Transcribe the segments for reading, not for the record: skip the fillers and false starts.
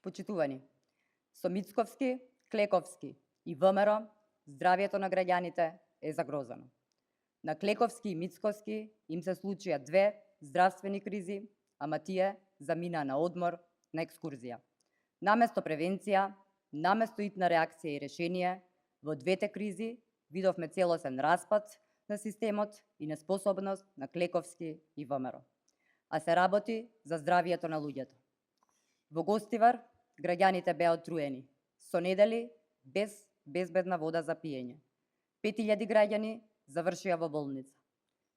Почитувани, со Мицковски, Клековски и ВМРО, здравието на граѓаните е загрозено. На Клековски и Мицковски им се случија две здравствени кризи, ама тие заминаа на одмор, на екскурзија. Наместо превенција, наместо итна реакција и решение, во двете кризи видовме целосен распад на системот и неспособност на Клековски и ВМРО. А се работи за здравието на луѓето. Во Гостивар граѓаните беа отруени, со недели без безбедна вода за пиење. 5000 граѓани завршија во болница.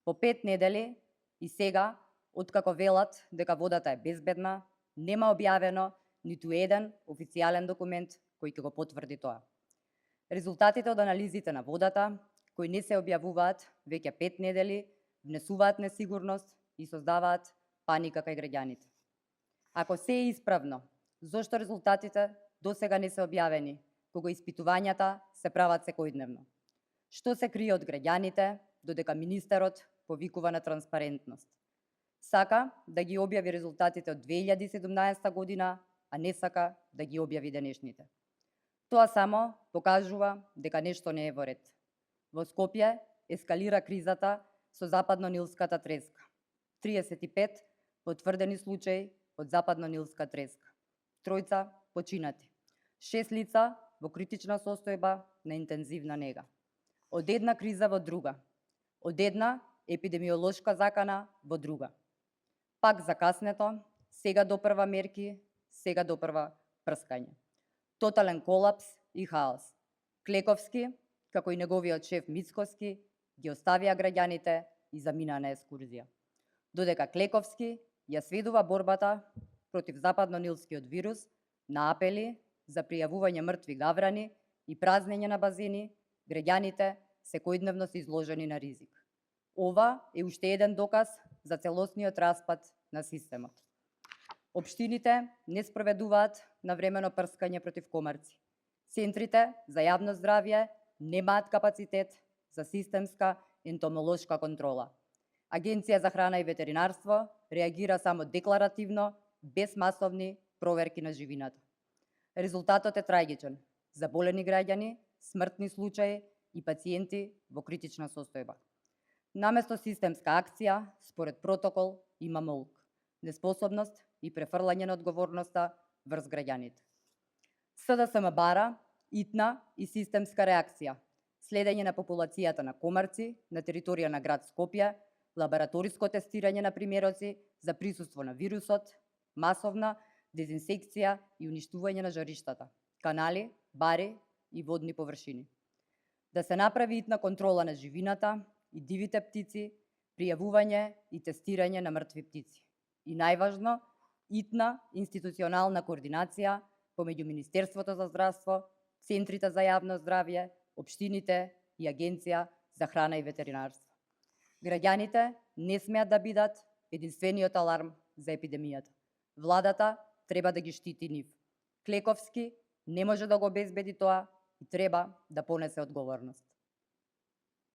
По 5 недели и сега, откако велат дека водата е безбедна, нема објавено ниту еден официјален документ кој ќе го потврди тоа. Резултатите од анализите на водата, кои не се објавуваат веќе 5 недели, внесуваат несигурност и создаваат паника кај граѓаните. Ако се е исправно, зошто резултатите досега не се објавени, кога испитувањата се прават секојдневно? Што се крие од граѓаните, додека министерот повикува на транспарентност? Сака да ги објави резултатите од 2017 година, а не сака да ги објави денешните. Тоа само покажува дека нешто не е во ред. Во Скопје ескалира кризата со западно-нилската треска. 35 потврдени случаи од западно-нилска треска. 3 починати. 6 лица во критична состојба на интензивна нега. Од една криза во друга. Од една епидемиолошка закана во друга. Пак закаснето, сега допрва мерки, сега допрва прскање. Тотален колапс и хаос. Клековски, како и неговиот шеф Мицковски, ги оставија граѓаните и заминаа на екскурзија. Додека Клековски ја сведува борбата против западно-нилскиот вирус на апели за пријавување мртви гаврани и празнење на базени, граѓаните секојдневно се изложени на ризик. Ова е уште еден доказ за целосниот распад на системот. Општините не спроведуваат навремено прскање против комарци. Центрите за јавно здравје немаат капацитет за системска ентомолошка контрола. Агенција за храна и ветеринарство реагира само декларативно, без масовни проверки на живината. Резултатот е трагичен. Заболени граѓани, смртни случаи и пациенти во критична состојба. Наместо системска акција, според протокол, има молк, неспособност и префрлање на одговорноста врз граѓаните. СДСМ бара итна и системска реакција, следење на популацијата на комарци на територија на град Скопје, лабораториско тестирање на примероци за присуство на вирусот, масовна дезинсекција и уништување на жариштата, канали, бари и водни површини. Да се направи итна контрола на живината и дивите птици, пријавување и тестирање на мртви птици. И најважно, итна институционална координација помеѓу Министерството за здравство, Центрите за јавно здравје, општините и Агенција за храна и ветеринарство. Граѓаните не смеат да бидат единствениот аларм за епидемијата. Владата треба да ги штити нив. Клековски не може да го обезбеди тоа и треба да понесе одговорност.